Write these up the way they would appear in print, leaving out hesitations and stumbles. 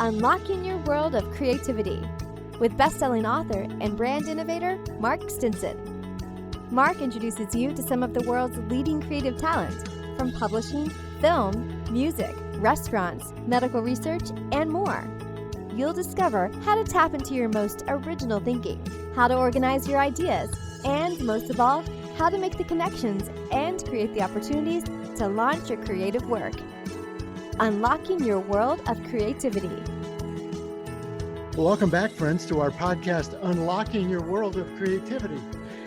Unlocking Your World of Creativity with best-selling author and brand innovator Mark Stinson. Mark introduces you to some of the world's leading creative talent, from publishing, film, music, restaurants, medical research, and more. You'll discover how to tap into your most original thinking, how to organize your ideas, and most of all, how to make the connections and create the opportunities to launch your creative work. Unlocking Your World of Creativity. Welcome back, friends, to our podcast, Unlocking Your World of Creativity.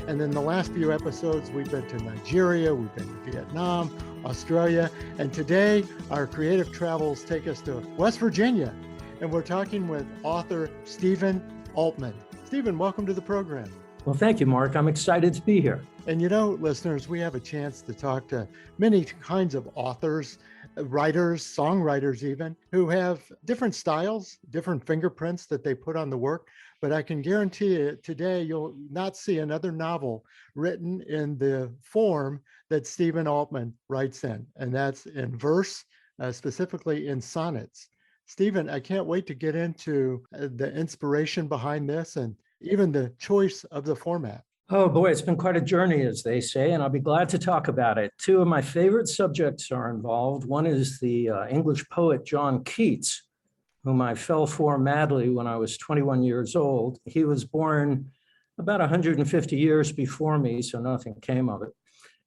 And in the last few episodes, we've been to Nigeria, we've been to Vietnam, Australia, and today our creative travels take us to West Virginia. And we're talking with author Stephen Altman. Stephen, welcome to the program. Well, thank you, Mark. I'm excited to be here. And you know, listeners, we have a chance to talk to many kinds of authors, writers, songwriters even, who have different styles, different fingerprints that they put on the work. But I can guarantee you today, you'll not see another novel written in the form that Stephen Altman writes in, and that's in verse, specifically in sonnets. Stephen, I can't wait to get into the inspiration behind this and even the choice of the format. Oh boy, it's been quite a journey, as they say, and I'll be glad to talk about it. Two of my favorite subjects are involved. One is the English poet John Keats, whom I fell for madly when I was 21 years old. He was born about 150 years before me, so nothing came of it.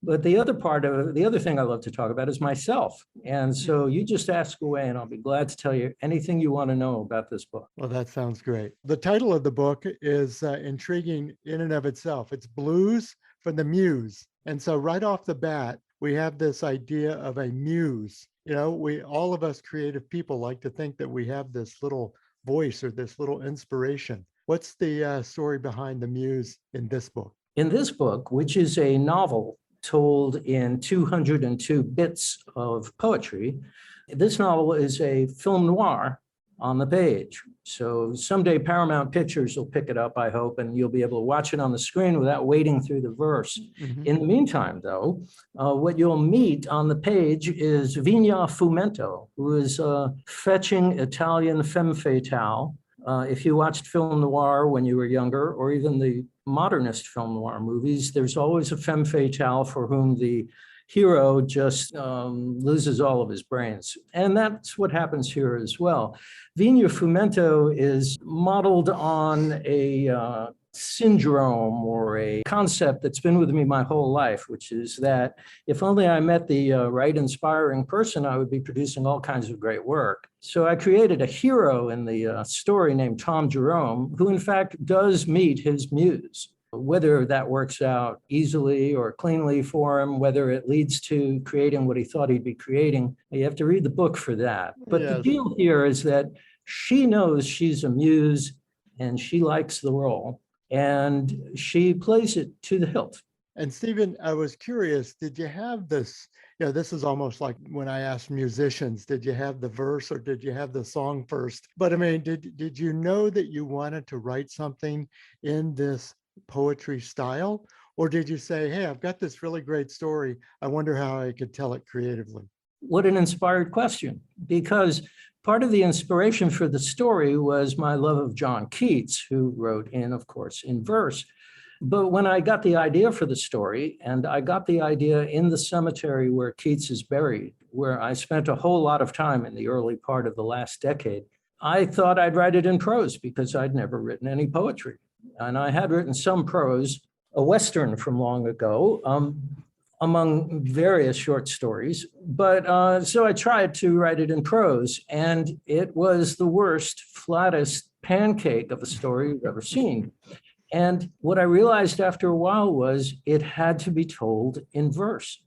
But the other thing I love to talk about is myself. And so you just ask away and I'll be glad to tell you anything you want to know about this book. Well, that sounds great. The title of the book is intriguing in and of itself. It's Blues from the Muse. And so right off the bat, we have this idea of a muse. You know, all of us creative people like to think that we have this little voice or this little inspiration. What's the story behind the muse in this book? In this book, which is a novel told in 202 bits of poetry, this novel is a film noir on the page. So someday Paramount Pictures will pick it up, I hope, and you'll be able to watch it on the screen without wading through the verse. Mm-hmm. In the meantime, though, what you'll meet on the page is Viña Fumento, who is a fetching Italian femme fatale. If you watched film noir when you were younger, or even the modernist film noir movies, there's always a femme fatale for whom the hero just loses all of his brains. And that's what happens here as well. Viña Fumento is modeled on a syndrome or a concept that's been with me my whole life, which is that if only I met the right inspiring person, I would be producing all kinds of great work. So I created a hero in the story named Tom Jerome, who in fact does meet his muse. Whether that works out easily or cleanly for him, whether it leads to creating what he thought he'd be creating, you have to read the book for that. But yes, the deal here is that she knows she's a muse and she likes the role and she plays it to the hilt. And Stephen, I was curious, did you have this, this is almost like when I asked musicians, did you have the verse or did you have the song first? But I mean, did you know that you wanted to write something in this poetry style? Or did you say, hey, I've got this really great story, I wonder how I could tell it creatively? What an inspired question, because part of the inspiration for the story was my love of John Keats, who wrote of course, in verse. But when I got the idea for the story, and I got the idea in the cemetery where Keats is buried, where I spent a whole lot of time in the early part of the last decade, I thought I'd write it in prose because I'd never written any poetry. And I had written some prose, a Western from long ago, among various short stories. But so I tried to write it in prose, and it was the worst, flattest pancake of a story you've ever seen. And what I realized after a while was it had to be told in verse,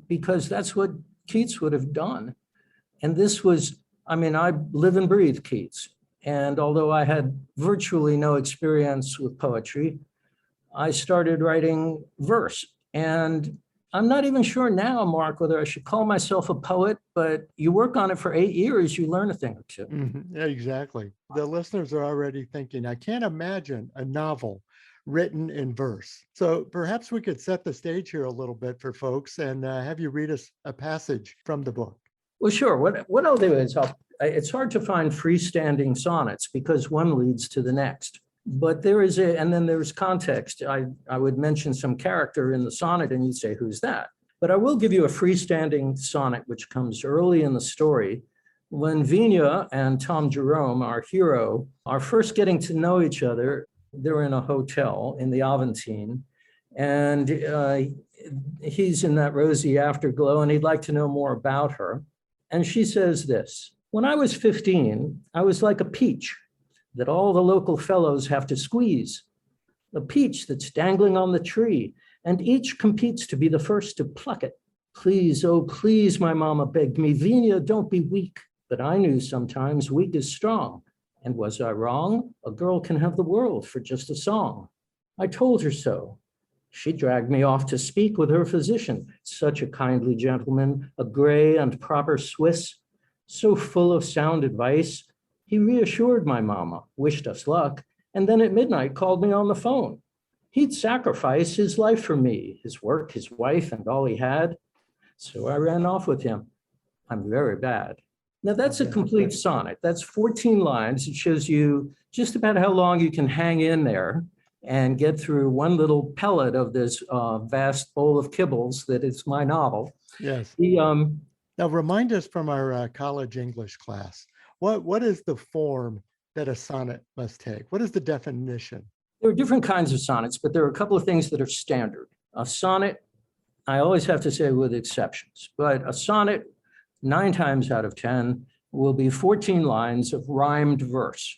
because that's what Keats would have done. And this was, I live and breathe Keats. And although I had virtually no experience with poetry, I started writing verse. And I'm not even sure now, Mark, whether I should call myself a poet, but you work on it for 8 years, you learn a thing or two. Mm-hmm. Yeah, exactly. The listeners are already thinking, I can't imagine a novel written in verse. So perhaps we could set the stage here a little bit for folks and have you read us a passage from the book. Well, sure. What I'll do is It's hard to find freestanding sonnets because one leads to the next. But there is and then there's context. I would mention some character in the sonnet and you'd say, who's that? But I will give you a freestanding sonnet, which comes early in the story. When Viña and Tom Jerome, our hero, are first getting to know each other, they're in a hotel in the Aventine, and he's in that rosy afterglow, and he'd like to know more about her. And she says this: when I was 15, I was like a peach that all the local fellows have to squeeze, a peach that's dangling on the tree, and each competes to be the first to pluck it. Please, oh please, my mama begged me, Viña, don't be weak. But I knew sometimes weak is strong. And was I wrong? A girl can have the world for just a song. I told her so. She dragged me off to speak with her physician, such a kindly gentleman, a gray and proper Swiss, so full of sound advice. He reassured my mama, wished us luck, and then at midnight called me on the phone. He'd sacrifice his life for me, his work, his wife, and all he had. So I ran off with him. I'm very bad. Now that's a complete sonnet. That's 14 lines. It shows you just about how long you can hang in there and get through one little pellet of this vast bowl of kibbles that is my novel. Yes. The, Now remind us from our college English class, what is the form that a sonnet must take? What is the definition? There are different kinds of sonnets, but there are a couple of things that are standard. A sonnet, I always have to say with exceptions, but a sonnet 9 times out of 10 will be 14 lines of rhymed verse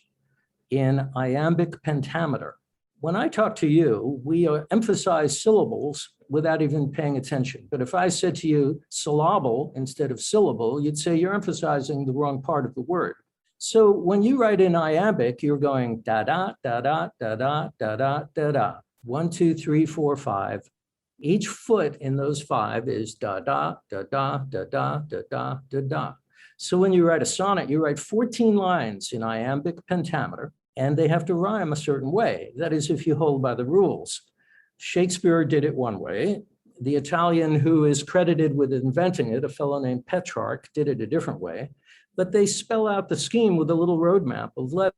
in iambic pentameter. When I talk to you, we emphasize syllables without even paying attention. But if I said to you syllable instead of syllable, you'd say you're emphasizing the wrong part of the word. So when you write in iambic, you're going da da da da da da da da da da. 1, 2, 3, 4, 5. Each foot in those 5 is da da da da da da da da da da. So when you write a sonnet, you write 14 lines in iambic pentameter, and they have to rhyme a certain way. That is, if you hold by the rules. Shakespeare did it one way. The Italian who is credited with inventing it, a fellow named Petrarch, did it a different way. But they spell out the scheme with a little roadmap of letters.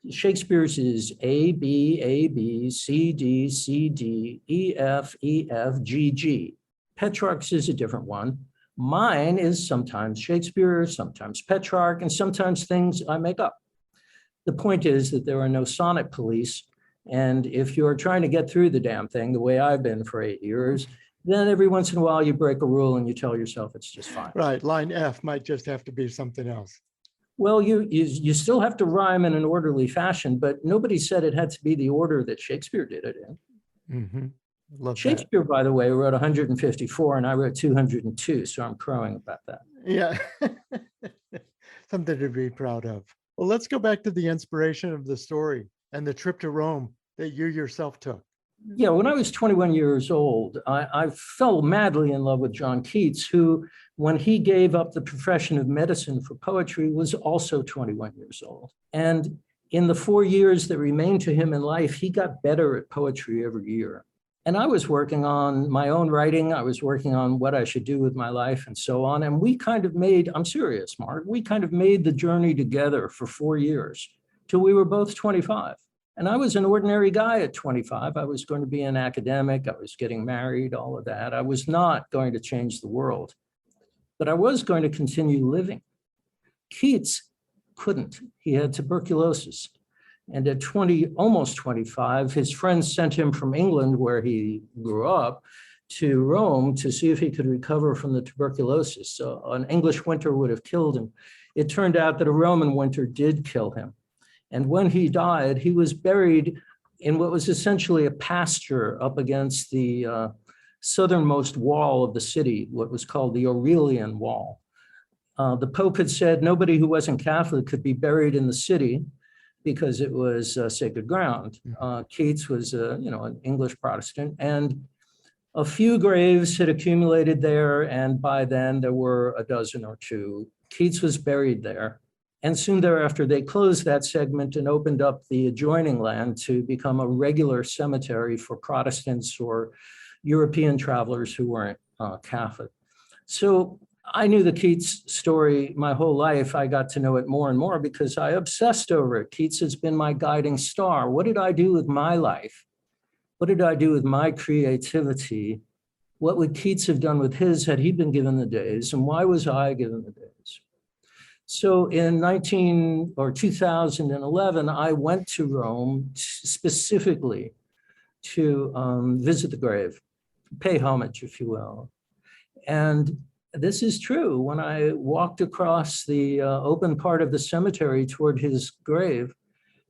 Shakespeare's is A, B, C, D, C, D, E, F, G, G. Petrarch's is a different one. Mine is sometimes Shakespeare, sometimes Petrarch, and sometimes things I make up. The point is that there are no sonnet police. And if you're trying to get through the damn thing, the way I've been for 8 years, then every once in a while you break a rule and you tell yourself it's just fine. Right, line F might just have to be something else. Well, you still have to rhyme in an orderly fashion, but nobody said it had to be the order that Shakespeare did it in. Mm-hmm. Love Shakespeare, by the way, wrote 154 and I wrote 202, so I'm crowing about that. Yeah, something to be proud of. Well, let's go back to the inspiration of the story and the trip to Rome that you yourself took. Yeah, when I was 21 years old, I fell madly in love with John Keats, who, when he gave up the profession of medicine for poetry, was also 21 years old. And in the 4 years that remained to him in life, he got better at poetry every year. And I was working on my own writing. I was working on what I should do with my life and so on. And we kind of made, I'm serious, Mark, we kind of made the journey together for 4 years till we were both 25. And I was an ordinary guy at 25. I was going to be an academic. I was getting married, all of that. I was not going to change the world, but I was going to continue living. Keats couldn't. He had tuberculosis. And at almost 25, his friends sent him from England, where he grew up, to Rome to see if he could recover from the tuberculosis. So an English winter would have killed him. It turned out that a Roman winter did kill him. And when he died, he was buried in what was essentially a pasture up against the southernmost wall of the city, what was called the Aurelian Wall. The Pope had said nobody who wasn't Catholic could be buried in the city because it was sacred ground. Keats was, an English Protestant, and a few graves had accumulated there, and by then there were a dozen or two. Keats was buried there. And soon thereafter, they closed that segment and opened up the adjoining land to become a regular cemetery for Protestants or European travelers who weren't Catholic. So I knew the Keats story my whole life. I got to know it more and more because I obsessed over it. Keats has been my guiding star. What did I do with my life? What did I do with my creativity? What would Keats have done with his had he been given the days? And why was I given the days? So in 2011, I went to Rome specifically to visit the grave, pay homage, if you will. And this is true. When I walked across the open part of the cemetery toward his grave,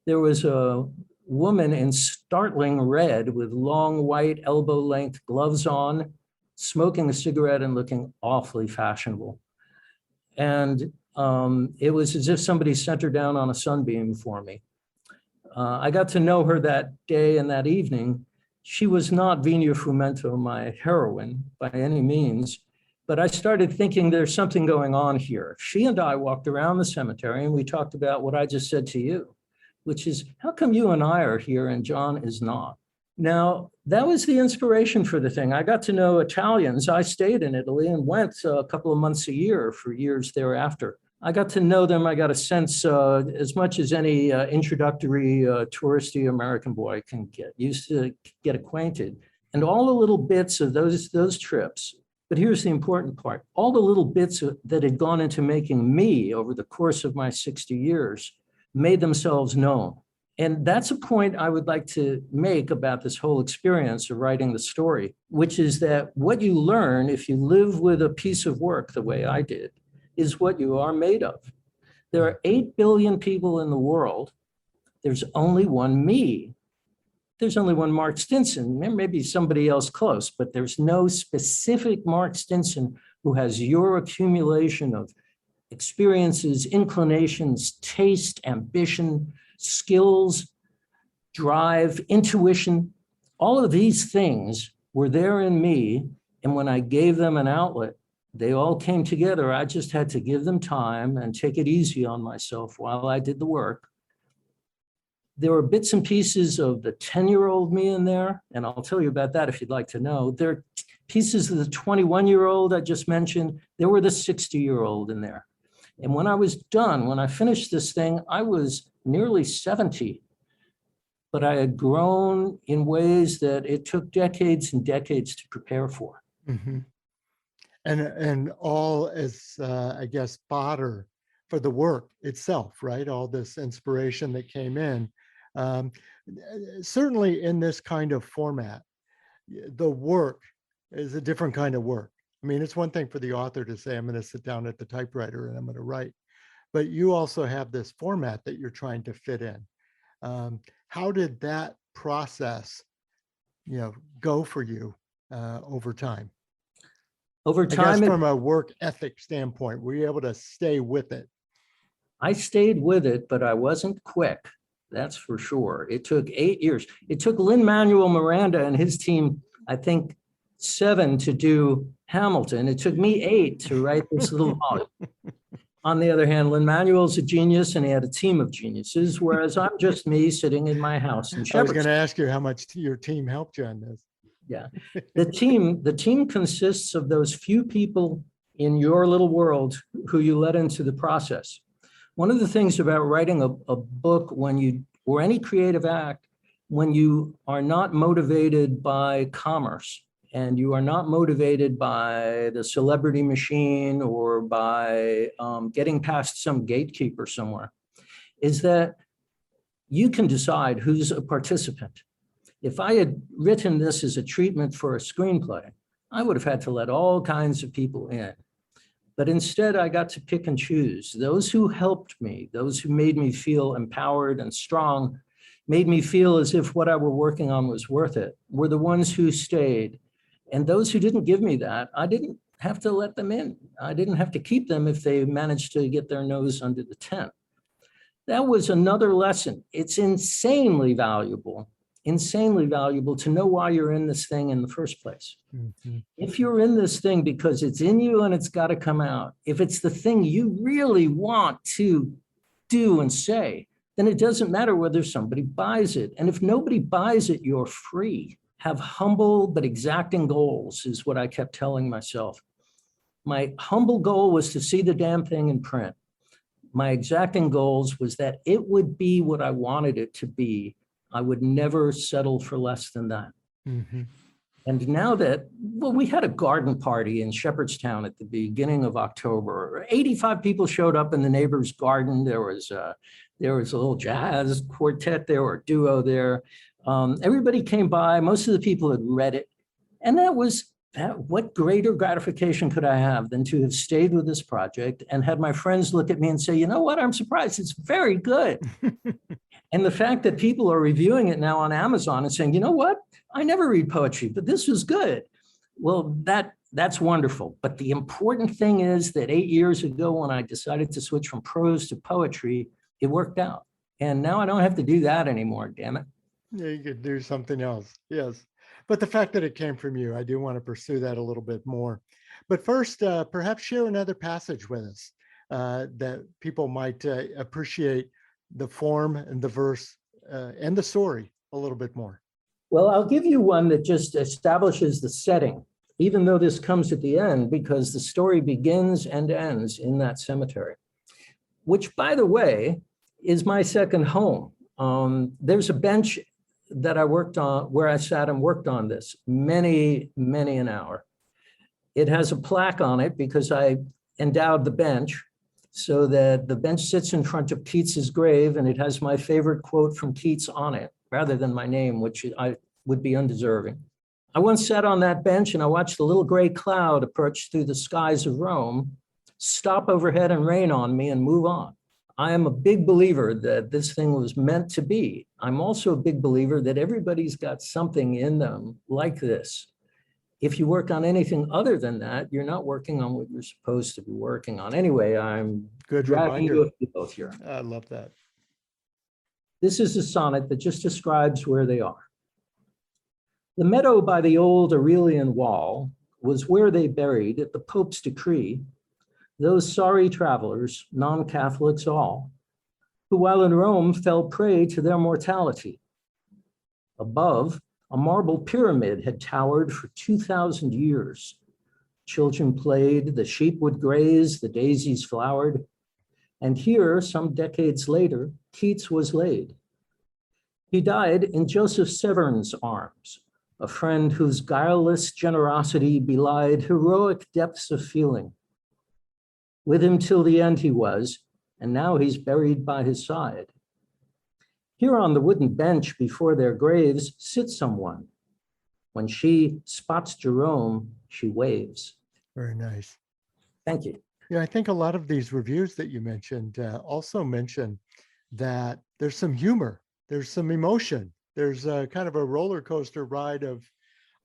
there was a woman in startling red with long white elbow-length gloves on, smoking a cigarette and looking awfully fashionable. And it was as if somebody sent her down on a sunbeam for me. I got to know her that day and that evening. She was not Viña Fumento, my heroine, by any means, but I started thinking there's something going on here. She and I walked around the cemetery and we talked about what I just said to you, which is, how come you and I are here and John is not? Now, that was the inspiration for the thing. I got to know Italians. I stayed in Italy and went a couple of months a year for years thereafter. I got to know them. I got a sense, as much as any introductory touristy American boy can get, used to get acquainted. And all the little bits of those trips, but here's the important part, all the little bits that had gone into making me over the course of my 60 years made themselves known. And that's a point I would like to make about this whole experience of writing the story, which is that what you learn if you live with a piece of work the way I did is what you are made of. There are 8 billion people in the world. There's only one me. There's only one Mark Stinson. There may be somebody else close, but there's no specific Mark Stinson who has your accumulation of experiences, inclinations, taste, ambition, skills, drive, intuition. All of these things were there in me. And when I gave them an outlet, they all came together. I just had to give them time and take it easy on myself while I did the work. There were bits and pieces of the 10-year-old me in there, and I'll tell you about that if you'd like to know. There are pieces of the 21-year-old I just mentioned. There were the 60-year-old in there. And when I was done, when I finished this thing, I was nearly 70, but I had grown in ways that it took decades and decades to prepare for. Mm-hmm. And all as, I guess, fodder for the work itself, right? All this inspiration that came in. Certainly in this kind of format, the work is a different kind of work. I mean, it's one thing for the author to say, I'm going to sit down at the typewriter and I'm going to write, but you also have this format that you're trying to fit in. How did that process, go for you over time? Over time, I guess from a work ethic standpoint, were you able to stay with it? I stayed with it, but I wasn't quick. That's for sure. It took 8 years. It took Lin-Manuel Miranda and his team, I think, 7 to do Hamilton. It took me 8 to write this little volume. On the other hand, Lin-Manuel's a genius and he had a team of geniuses, whereas I'm just me sitting in my house in Shepherd's. I was going to ask you how much your team helped you on this. Yeah, the team consists of those few people in your little world who you let into the process. One of the things about writing a book or any creative act, when you are not motivated by commerce and you are not motivated by the celebrity machine or by getting past some gatekeeper somewhere, is that you can decide who's a participant. If I had written this as a treatment for a screenplay, I would have had to let all kinds of people in. But instead, I got to pick and choose. Those who helped me, those who made me feel empowered and strong, made me feel as if what I were working on was worth it, were the ones who stayed. And those who didn't give me that, I didn't have to let them in. I didn't have to keep them if they managed to get their nose under the tent. That was another lesson. It's insanely valuable to know why you're in this thing in the first place. Mm-hmm. If you're in this thing because it's in you and it's got to come out, if it's the thing you really want to do and say, then it doesn't matter whether somebody buys it. And if nobody buys it, you're free. Have humble but exacting goals is what I kept telling myself. My humble goal was to see the damn thing in print. My exacting goals was that it would be what I wanted it to be. I would never settle for less than that. Mm-hmm. And now that, well, we had a garden party in Shepherdstown at the beginning of October. 85 people showed up in the neighbor's garden. There was a little jazz quartet there or duo there. Everybody came by. Most of the people had read it. And what greater gratification could I have than to have stayed with this project and had my friends look at me and say, you know what, I'm surprised, it's very good. And the fact that people are reviewing it now on Amazon and saying, you know what, I never read poetry, but this was good. Well, that's wonderful. But the important thing is that 8 years ago, when I decided to switch from prose to poetry, it worked out. And now I don't have to do that anymore, damn it. Yeah, you could do something else. Yes. But the fact that it came from you, I do want to pursue that a little bit more. But first, perhaps share another passage with us that people might appreciate the form and the verse and the story a little bit more. Well, I'll give you one that just establishes the setting, even though this comes at the end, because the story begins and ends in that cemetery, which, by the way, is my second home. There's a bench that I worked on, where I sat and worked on this many an hour. It has a plaque on it because I endowed the bench so that the bench sits in front of Keats's grave, and it has my favorite quote from Keats on it, rather than my name, which I would be undeserving. I once sat on that bench and I watched the little gray cloud approach through the skies of Rome, stop overhead and rain on me and move on. I am a big believer that this thing was meant to be. I'm also a big believer that everybody's got something in them like this. If you work on anything other than that, you're not working on what you're supposed to be working on. Anyway, I'm Good dragging reminder. you both here. I love that. This is a sonnet that just describes where they are. The meadow by the old Aurelian wall was where they buried, at the Pope's decree, those sorry travelers, non-Catholics all, who while in Rome fell prey to their mortality. Above, a marble pyramid had towered for 2,000 years. Children played, the sheep would graze, the daisies flowered. And here, some decades later, Keats was laid. He died in Joseph Severn's arms, a friend whose guileless generosity belied heroic depths of feeling. With him till the end he was, and now he's buried by his side. Here on the wooden bench before their graves sits someone. When she spots Jerome, she waves. Very nice. Thank you. Yeah, I think a lot of these reviews that you mentioned also mention that there's some humor, there's some emotion, there's a kind of a roller coaster ride of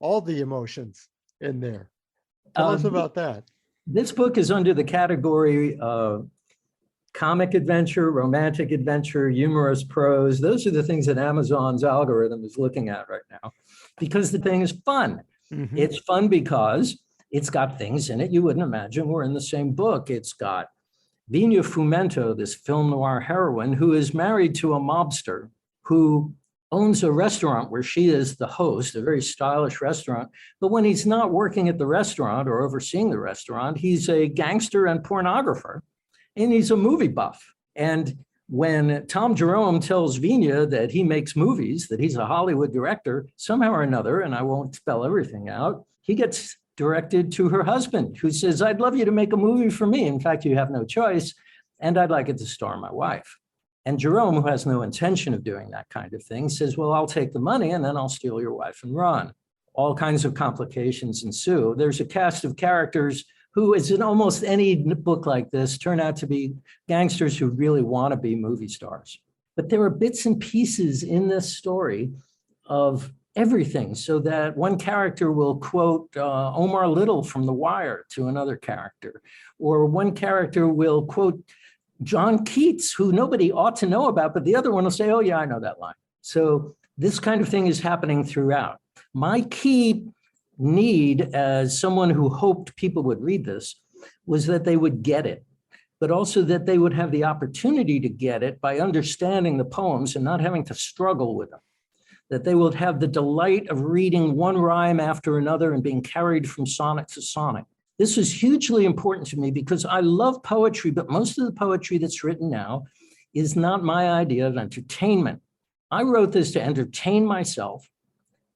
all the emotions in there. Tell us about that. This book is under the category of comic adventure, romantic adventure, humorous prose. Those are the things that Amazon's algorithm is looking at right now, because the thing is fun. Mm-hmm. It's fun because it's got things in it you wouldn't imagine were in the same book. It's got Viña Fumento, this film noir heroine, who is married to a mobster who owns a restaurant where she is the host, a very stylish restaurant. But when he's not working at the restaurant or overseeing the restaurant, he's a gangster and pornographer, and he's a movie buff. And when Tom Jerome tells Viña that he makes movies, that he's a Hollywood director, somehow or another, and I won't spell everything out, he gets directed to her husband, who says, I'd love you to make a movie for me. In fact, you have no choice, and I'd like it to star my wife. And Jerome, who has no intention of doing that kind of thing, says, well, I'll take the money and then I'll steal your wife and run. All kinds of complications ensue. There's a cast of characters who, as in almost any book like this, turn out to be gangsters who really want to be movie stars. But there are bits and pieces in this story of everything, so that one character will quote Omar Little from The Wire to another character, or one character will quote John Keats, who nobody ought to know about, but the other one will say, oh yeah, I know that line. So this kind of thing is happening throughout. My key need as someone who hoped people would read this was that they would get it, but also that they would have the opportunity to get it by understanding the poems and not having to struggle with them, that they would have the delight of reading one rhyme after another and being carried from sonnet to sonnet. This was hugely important to me because I love poetry, but most of the poetry that's written now is not my idea of entertainment. I wrote this to entertain myself,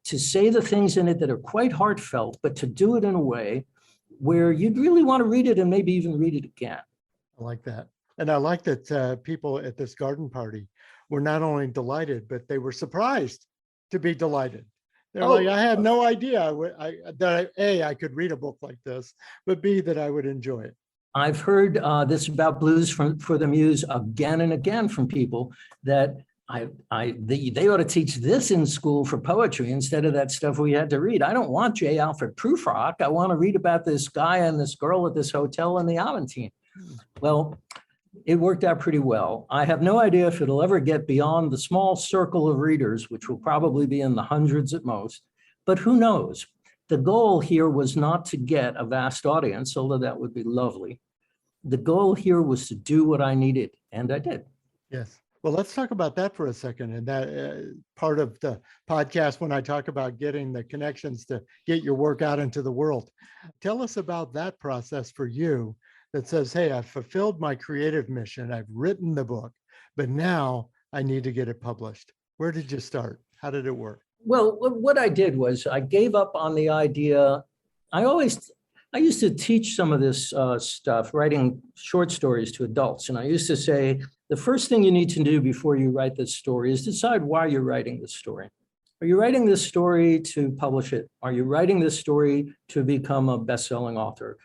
to say the things in it that are quite heartfelt, but to do it in a way where you'd really want to read it and maybe even read it again. I like that. And I like that people at this garden party were not only delighted, but they were surprised to be delighted. They're like, I had no idea I could read a book like this, but B, that I would enjoy it. I've heard this about blues for the Muse again and again from people that they ought to teach this in school for poetry instead of that stuff we had to read. I don't want J. Alfred Prufrock. I want to read about this guy and this girl at this hotel in the Aventine. Well, it worked out pretty well. I have no idea if it'll ever get beyond the small circle of readers, which will probably be in the hundreds at most, but who knows? The goal here was not to get a vast audience, although that would be lovely. The goal here was to do what I needed, and I did. Yes. Well, let's talk about that for a second. And that part of the podcast, when I talk about getting the connections to get your work out into the world, tell us about that process for you that says, hey, I've fulfilled my creative mission. I've written the book, but now I need to get it published. Where did you start? How did it work? Well, what I did was I gave up on the idea. I used to teach some of this stuff, writing short stories to adults. And I used to say, the first thing you need to do before you write this story is decide why you're writing this story. Are you writing this story to publish it? Are you writing this story to become a best-selling author?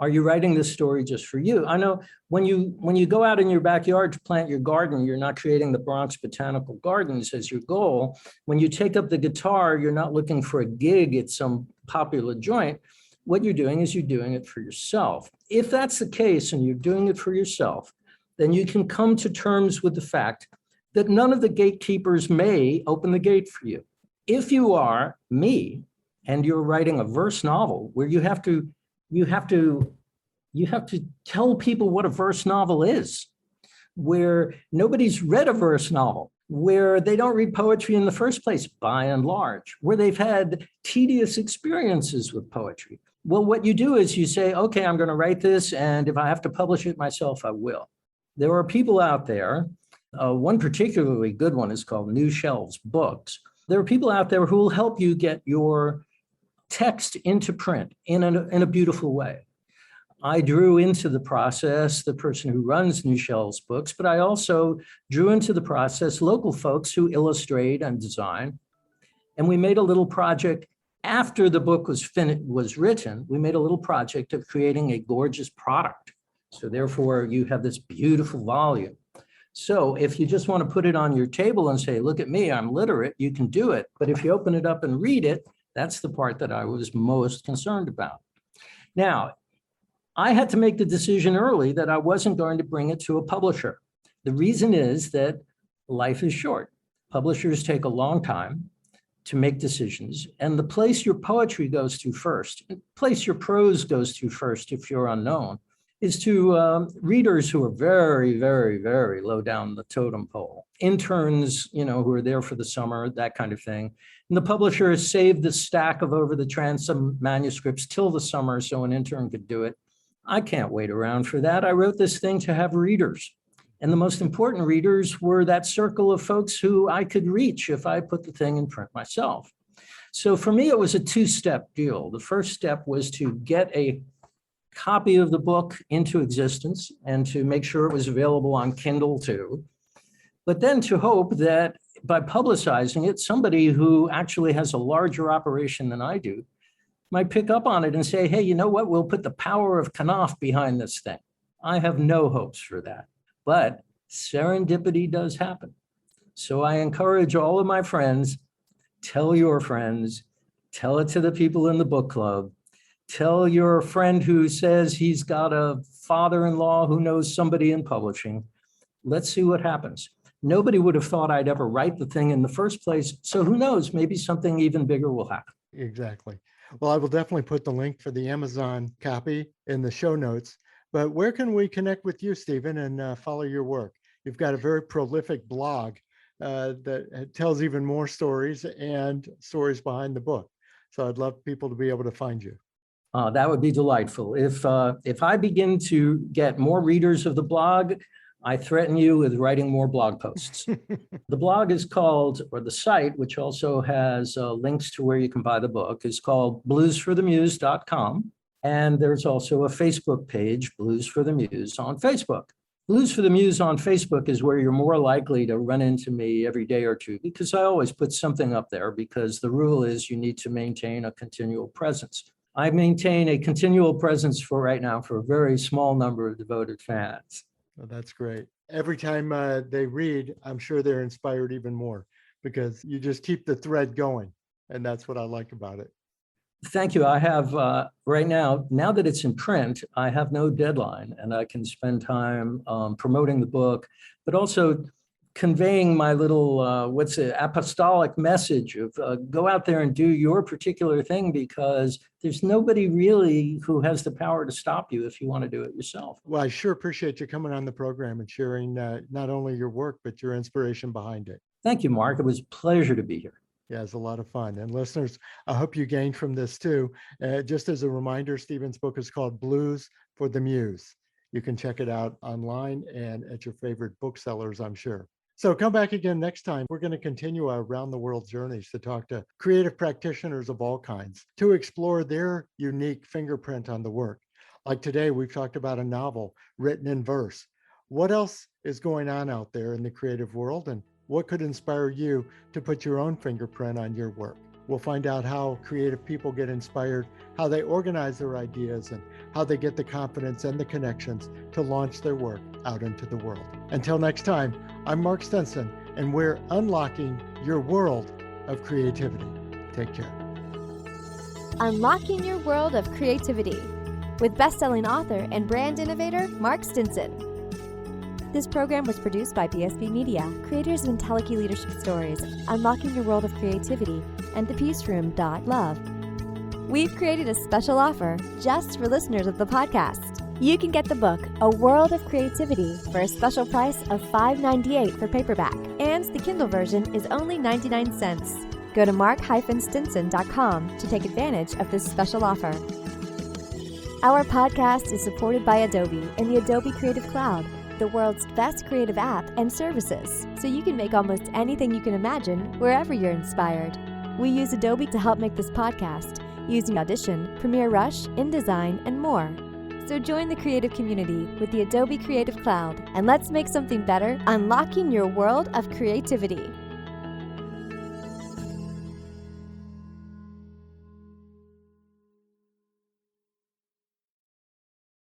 Are you writing this story just for you? I know when you go out in your backyard to plant your garden, you're not creating the Bronx Botanical Gardens as your goal. When you take up the guitar, you're not looking for a gig at some popular joint. What you're doing is you're doing it for yourself. If that's the case and you're doing it for yourself, then you can come to terms with the fact that none of the gatekeepers may open the gate for you. If you are me and you're writing a verse novel where you have to tell people what a verse novel is, where nobody's read a verse novel, where they don't read poetry in the first place, by and large, where they've had tedious experiences with poetry. Well, what you do is you say, okay, I'm going to write this, and if I have to publish it myself, I will. There are people out there, one particularly good one is called New Shelves Books. There are people out there who will help you get your text into print in a beautiful way. I drew into the process the person who runs New Shelves Books, but I also drew into the process local folks who illustrate and design. And we made a little project after the book was written. We made a little project of creating a gorgeous product. So therefore, you have this beautiful volume. So if you just want to put it on your table and say, look at me, I'm literate, you can do it. But if you open it up and read it, that's the part that I was most concerned about. Now, I had to make the decision early that I wasn't going to bring it to a publisher. The reason is that life is short. Publishers take a long time to make decisions. And the place your poetry goes to first, the place your prose goes to first, if you're unknown, is to readers who are very, very, very low down the totem pole. Interns, who are there for the summer, that kind of thing. And the publisher has saved the stack of over the transom manuscripts till the summer so an intern could do it. I can't wait around for that. I wrote this thing to have readers. And the most important readers were that circle of folks who I could reach if I put the thing in print myself. So for me, it was a two-step deal. The first step was to get a copy of the book into existence and to make sure it was available on Kindle too. But then to hope that by publicizing it, somebody who actually has a larger operation than I do might pick up on it and say, hey, you know what? We'll put the power of Knopf behind this thing. I have no hopes for that, but serendipity does happen. So I encourage all of my friends, tell your friends, tell it to the people in the book club, tell your friend who says he's got a father-in-law who knows somebody in publishing. Let's see what happens. Nobody would have thought I'd ever write the thing in the first place. So who knows, maybe something even bigger will happen. Exactly. Well, I will definitely put the link for the Amazon copy in the show notes. But where can we connect with you, Stephen, and follow your work? You've got a very prolific blog that tells even more stories and stories behind the book. So I'd love people to be able to find you. That would be delightful. If I begin to get more readers of the blog, I threaten you with writing more blog posts. The blog is called, or the site, which also has links to where you can buy the book, is called bluesforthemuse.com. And there's also a Facebook page, Blues for the Muse, on Facebook. Blues for the Muse on Facebook is where you're more likely to run into me every day or two, because I always put something up there, because the rule is you need to maintain a continual presence. I maintain a continual presence for right now for a very small number of devoted fans. Well, that's great. Every time they read, I'm sure they're inspired even more, because you just keep the thread going. And that's what I like about it. Thank you. I have right now that it's in print, I have no deadline, and I can spend time promoting the book, but also conveying my little, apostolic message of go out there and do your particular thing, because there's nobody really who has the power to stop you if you want to do it yourself. Well, I sure appreciate you coming on the program and sharing not only your work, but your inspiration behind it. Thank you, Mark. It was a pleasure to be here. Yeah, it's a lot of fun. And listeners, I hope you gained from this too. Just as a reminder, Stephen's book is called Blues for the Muse. You can check it out online and at your favorite booksellers, I'm sure. So come back again next time. We're going to continue our around the world journeys to talk to creative practitioners of all kinds to explore their unique fingerprint on the work. Like today, we've talked about a novel written in verse. What else is going on out there in the creative world, and what could inspire you to put your own fingerprint on your work? We'll find out how creative people get inspired, how they organize their ideas, and how they get the confidence and the connections to launch their work out into the world. Until next time, I'm Mark Stinson, and we're unlocking your world of creativity. Take care. Unlocking your world of creativity with best-selling author and brand innovator Mark Stinson. This program was produced by BSB Media, creators of IntelliKey Leadership Stories, Unlocking Your World of Creativity, and thepeaceroom.love. We've created a special offer just for listeners of the podcast. You can get the book, A World of Creativity, for a special price of $5.98 for paperback, and the Kindle version is only 99 cents. Go to mark-stinson.com to take advantage of this special offer. Our podcast is supported by Adobe and the Adobe Creative Cloud, the world's best creative app and services, so you can make almost anything you can imagine wherever you're inspired. We use Adobe to help make this podcast, using Audition, Premiere Rush, InDesign, and more. So join the creative community with the Adobe Creative Cloud, and let's make something better, unlocking your world of creativity.